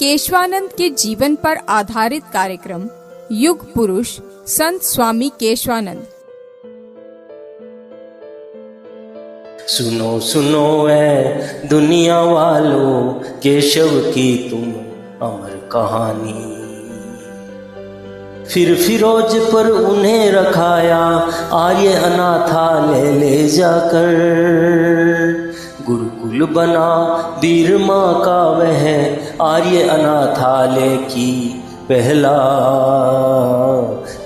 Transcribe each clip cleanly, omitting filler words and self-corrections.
केशवानंद के जीवन पर आधारित कार्यक्रम युग पुरुष संत स्वामी केशवानंद। सुनो सुनो ऐ दुनिया वालों, केशव की तुम अमर कहानी। फिर फिरोज पर उन्हें रखाया आर्य अनाथालय ले जाकर। गुरुकुल बना वीर माँ का वह आर्य अनाथालय की पहला।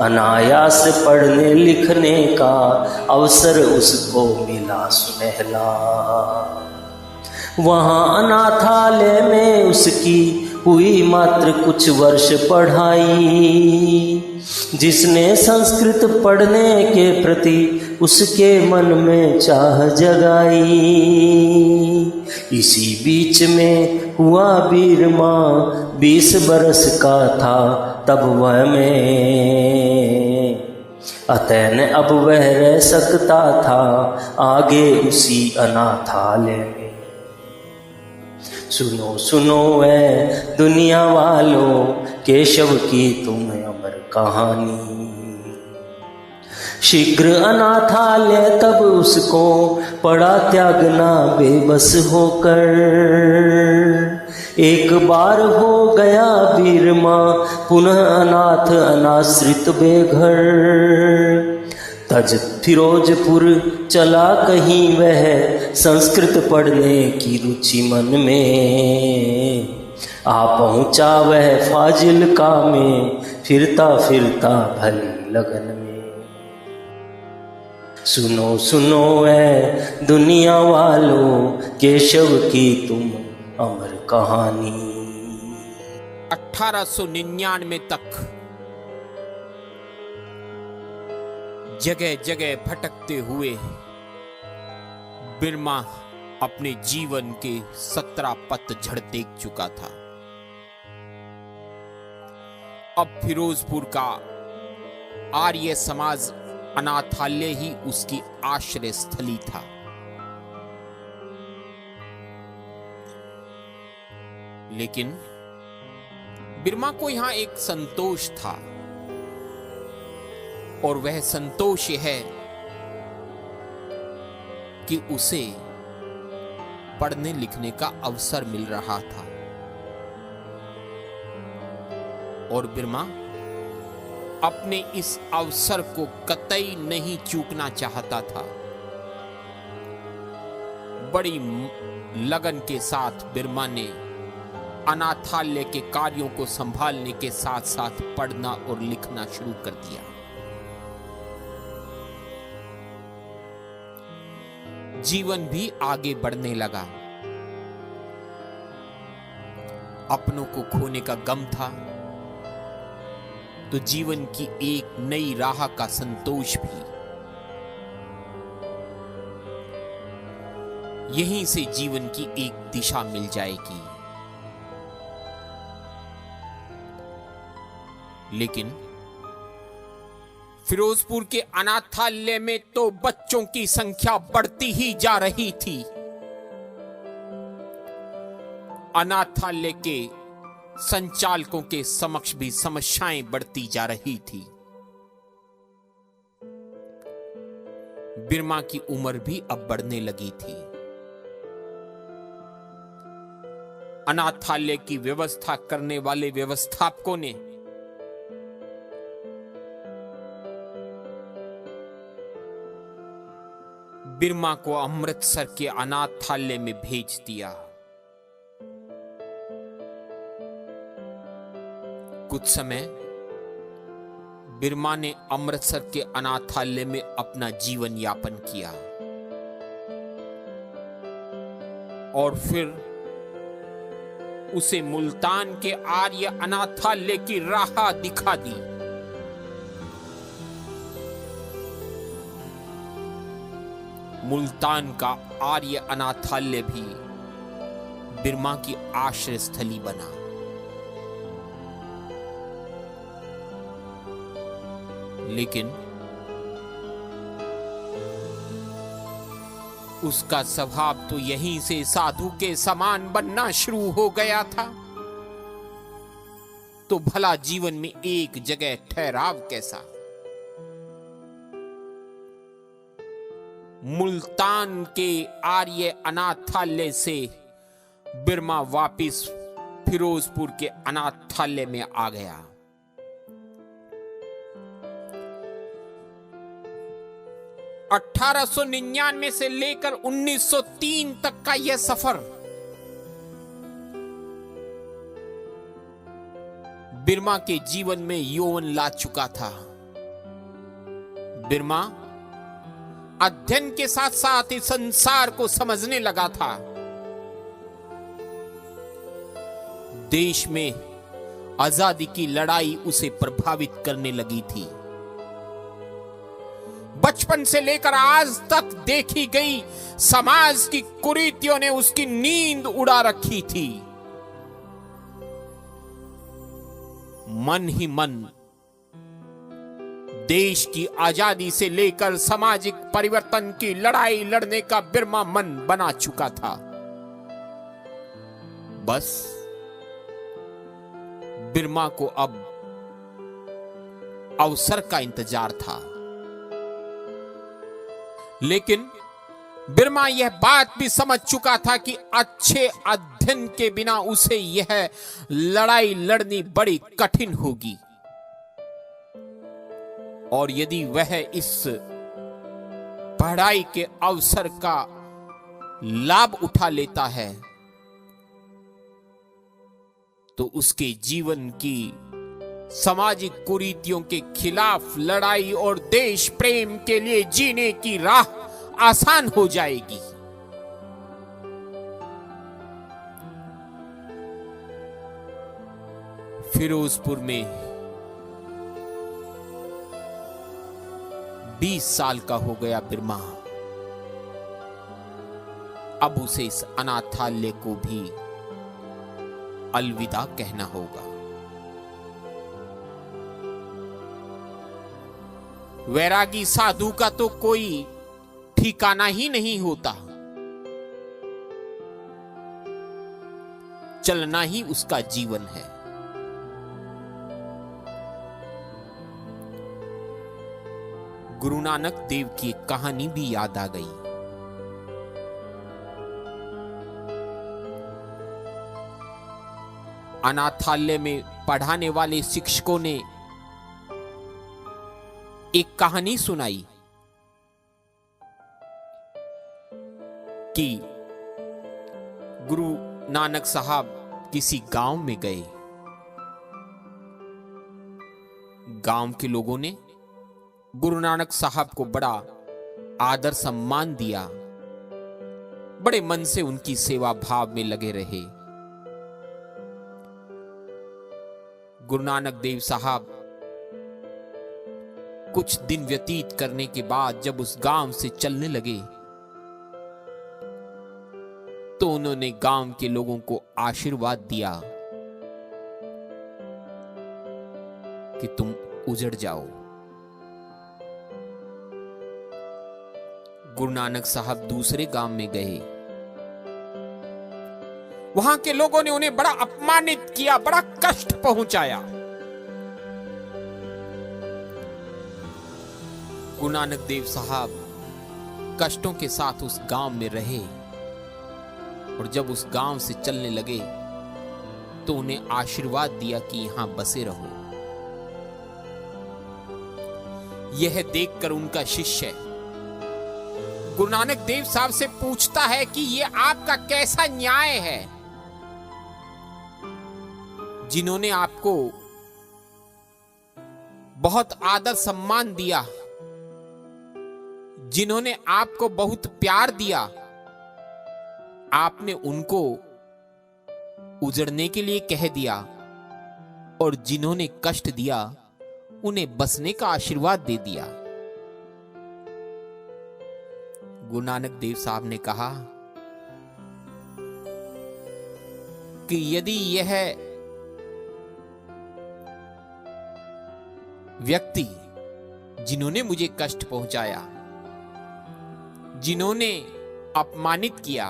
अनायास पढ़ने लिखने का अवसर उसको मिला सुनहला। वहाँ अनाथालय में उसकी हुई मात्र कुछ वर्ष पढ़ाई, जिसने संस्कृत पढ़ने के प्रति उसके मन में चाह जगाई। इसी बीच में हुआ वीर माँ 20 बरस का था तब वह में, अतः न अब वह रह सकता था आगे उसी अनाथालय में। सुनो सुनो ऐ दुनिया वालों, केशव की तुम अमर कहानी। शीघ्र अनाथालय तब उसको पड़ा त्यागना बेबस होकर। एक बार हो गया वीर माँ पुनः अनाथ अनाश्रित बेघर। तज फिरोजपुर चला कहीं वह संस्कृत पढ़ने की रुचि मन में। आ पहुँचा वह फाजिल्का में फिरता फिरता भली लगन में। सुनो सुनो ऐ दुनिया वालों, केशव की तुम अमर कहानी। 1899 तक जगह जगह भटकते हुए बिरमा अपने जीवन के 17 पतझड़ देख चुका था। अब फिरोजपुर का आर्य समाज अनाथालय ही उसकी आश्रय स्थली था। लेकिन बिरमा को यहां एक संतोष था, और वह संतोष है कि उसे पढ़ने लिखने का अवसर मिल रहा था। और बिरमा अपने इस अवसर को कतई नहीं चूकना चाहता था। बड़ी लगन के साथ बिरमा ने अनाथालय के कार्यों को संभालने के साथ साथ पढ़ना और लिखना शुरू कर दिया। जीवन भी आगे बढ़ने लगा। अपनों को खोने का गम था, तो जीवन की एक नई राह का संतोष भी। यहीं से जीवन की एक दिशा मिल जाएगी। लेकिन फिरोजपुर के अनाथालय में तो बच्चों की संख्या बढ़ती ही जा रही थी। अनाथालय के संचालकों के समक्ष भी समस्याएं बढ़ती जा रही थी। बिरमा की उम्र भी अब बढ़ने लगी थी। अनाथालय की व्यवस्था करने वाले व्यवस्थापकों ने बिरमा को अमृतसर के अनाथालय में भेज दिया। कुछ समय बिरमा ने अमृतसर के अनाथालय में अपना जीवन यापन किया, और फिर उसे मुल्तान के आर्य अनाथालय की राह दिखा दी। मुल्तान का आर्य अनाथालय भी बिरमा की आश्रय स्थली बना। लेकिन उसका स्वभाव तो यहीं से साधु के समान बनना शुरू हो गया था। तो भला जीवन में एक जगह ठहराव कैसा। मुल्तान के आर्य अनाथालय से बिरमा वापिस फिरोजपुर के अनाथालय में आ गया। अठारह से लेकर 1903 तक का यह सफर बिरमा के जीवन में यौवन ला चुका था। बिरमा अध्ययन के साथ साथ इस संसार को समझने लगा था। देश में आजादी की लड़ाई उसे प्रभावित करने लगी थी। बचपन से लेकर आज तक देखी गई समाज की कुरीतियों ने उसकी नींद उड़ा रखी थी। मन ही मन देश की आजादी से लेकर सामाजिक परिवर्तन की लड़ाई लड़ने का बिरमा मन बना चुका था। बस बिरमा को अब अवसर का इंतजार था। लेकिन बिरमा यह बात भी समझ चुका था कि अच्छे अध्ययन के बिना उसे यह लड़ाई लड़नी बड़ी कठिन होगी, और यदि वह इस पढ़ाई के अवसर का लाभ उठा लेता है तो उसके जीवन की सामाजिक कुरीतियों के खिलाफ लड़ाई और देश प्रेम के लिए जीने की राह आसान हो जाएगी। फिरोजपुर में 20 साल का हो गया बिरमा। अब उसे इस अनाथालय को भी अलविदा कहना होगा। वैरागी साधु का तो कोई ठिकाना ही नहीं होता, चलना ही उसका जीवन है। गुरु नानक देव की एक कहानी भी याद आ गई। अनाथालय में पढ़ाने वाले शिक्षकों ने एक कहानी सुनाई कि गुरु नानक साहब किसी गांव में गए। गांव के लोगों ने गुरु नानक साहब को बड़ा आदर सम्मान दिया, बड़े मन से उनकी सेवा भाव में लगे रहे। गुरु नानक देव साहब कुछ दिन व्यतीत करने के बाद जब उस गांव से चलने लगे तो उन्होंने गांव के लोगों को आशीर्वाद दिया कि तुम उजड़ जाओ। गुरु नानक साहब दूसरे गांव में गए। वहां के लोगों ने उन्हें बड़ा अपमानित किया, बड़ा कष्ट पहुंचाया। गुरु नानक देव साहब कष्टों के साथ उस गांव में रहे, और जब उस गांव से चलने लगे तो उन्हें आशीर्वाद दिया कि यहां बसे रहो। यह देखकर उनका शिष्य गुरु नानक देव साहब से पूछता है कि यह आपका कैसा न्याय है, जिन्होंने आपको बहुत आदर सम्मान दिया, जिन्होंने आपको बहुत प्यार दिया, आपने उनको उजड़ने के लिए कह दिया, और जिन्होंने कष्ट दिया उन्हें बसने का आशीर्वाद दे दिया। गुरु नानक देव साहब ने कहा कि यदि यह व्यक्ति जिन्होंने मुझे कष्ट पहुंचाया, जिन्होंने अपमानित किया,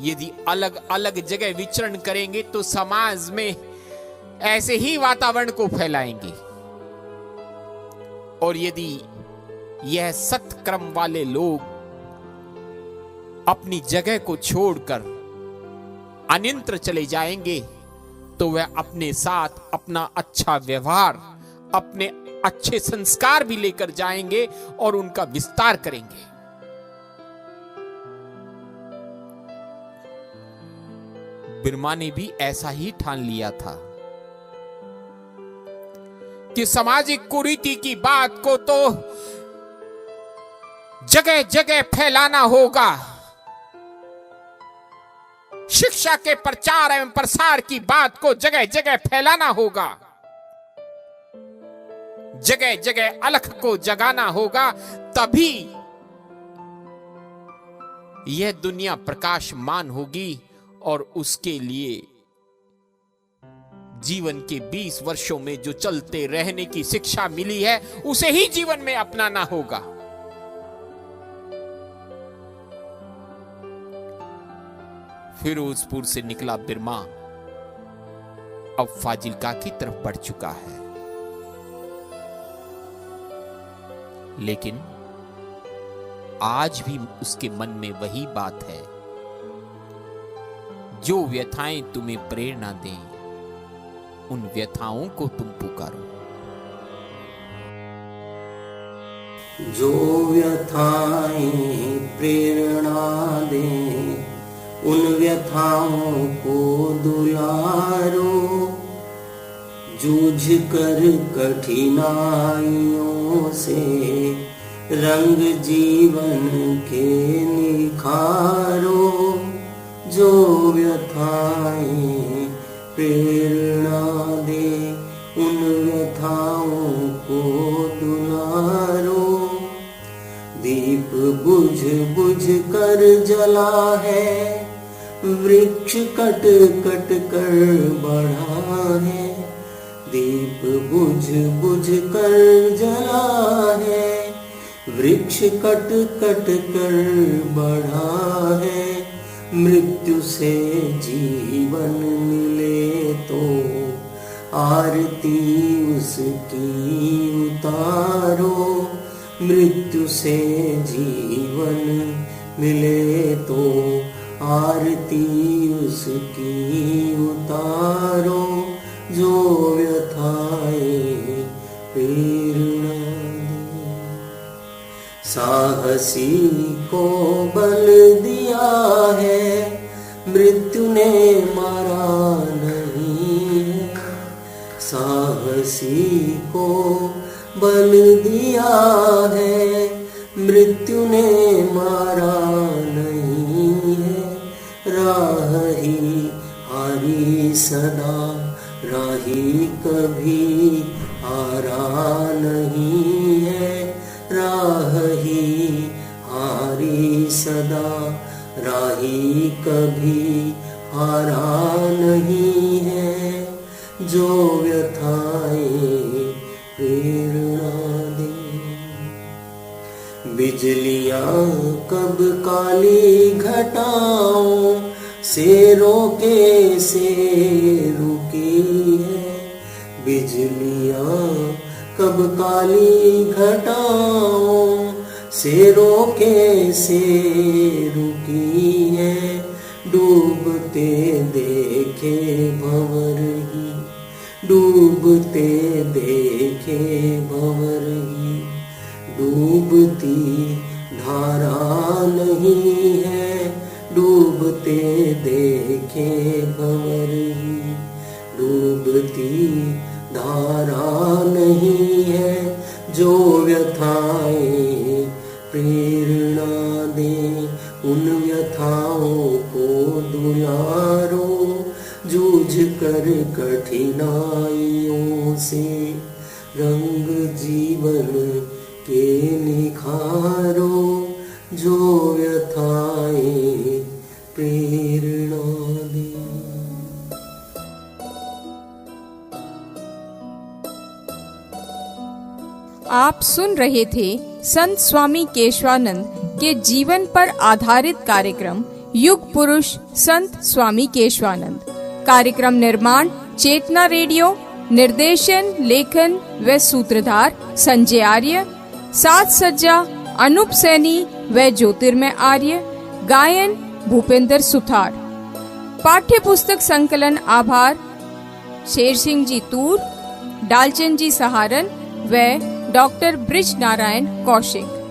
यदि अलग अलग जगह विचरण करेंगे तो समाज में ऐसे ही वातावरण को फैलाएंगे। और यदि यह सत्क्रम वाले लोग अपनी जगह को छोड़कर अन्यत्र चले जाएंगे तो वह अपने साथ अपना अच्छा व्यवहार, अपने अच्छे संस्कार भी लेकर जाएंगे और उनका विस्तार करेंगे। बिरमा ने भी ऐसा ही ठान लिया था कि सामाजिक कुरीति की बात को तो जगह जगह फैलाना होगा। शिक्षा के प्रचार एवं प्रसार की बात को जगह जगह फैलाना होगा। जगह जगह अलख को जगाना होगा, तभी यह दुनिया प्रकाशमान होगी। और उसके लिए जीवन के 20 वर्षों में जो चलते रहने की शिक्षा मिली है उसे ही जीवन में अपनाना होगा। फिरोजपुर से निकला बिरमा अब फाजिल्का की तरफ बढ़ चुका है, लेकिन आज भी उसके मन में वही बात है, जो व्यथाएं तुम्हें प्रेरणा दें उन व्यथाओं को तुम पुकारो। जो व्यथाएं प्रेरणा दें उन व्यथाओं को दुलारो। जूझ कर कठिनाइयों से रंग जीवन के निखारो। जो व्यथाएं प्रेरणा दे उन व्यथाओं को दुलारो। दीप बुझ बुझ कर जला है, वृक्ष कट कट कर बढ़ा है। दीप बुझ बुझ कर जला है, वृक्ष कट कट कर बढ़ा है। मृत्यु से जीवन मिले तो आरती उसकी उतारो। मृत्यु से जीवन मिले तो आरती उसकी उतारो। जो व्यथाएं प्रेरणा दे। साहसी को बल दिया है, मृत्यु ने मारा नहीं है। साहसी को बल दिया है, मृत्यु ने मारा नहीं है। राह ही हारी सदा, राही कभी हारा नहीं है। राह ही हारी सदा, राही कभी हारा नहीं है। जो व्यथाएं प्रेरणा दे। बिजलियां कब काली घटाओं से रोके से रुकी है। बिजलियां कब काली घटाओं से रोके से रुकी है। डूबते देखे भंवर ही, डूबते देखे भंवर ही। डूबती धारा नहीं है, डूबते देखे भंवर ही। डूबती धारा नहीं है। जो व्यथाएं प्रेरणा दे उन व्यथाओं को दुलारो। जूझ कर कठिनाइयों से रंग जीवन के निखारो। जो व्यथाएं प्रेरणा दे। आप सुन रहे थे संत स्वामी केशवानंद के जीवन पर आधारित कार्यक्रम युग पुरुष संत स्वामी केशवानंद। कार्यक्रम निर्माण चेतना रेडियो। निर्देशन, लेखन व सूत्रधार संजय आर्य। साज सज्जा अनूप सैनी व ज्योतिर्मय आर्य। गायन भूपेंद्र सुथार। पाठ्य पुस्तक संकलन आभार शेर सिंह जी तूर, डालचंद जी सहारन व डॉक्टर ब्रिज नारायण कौशिक।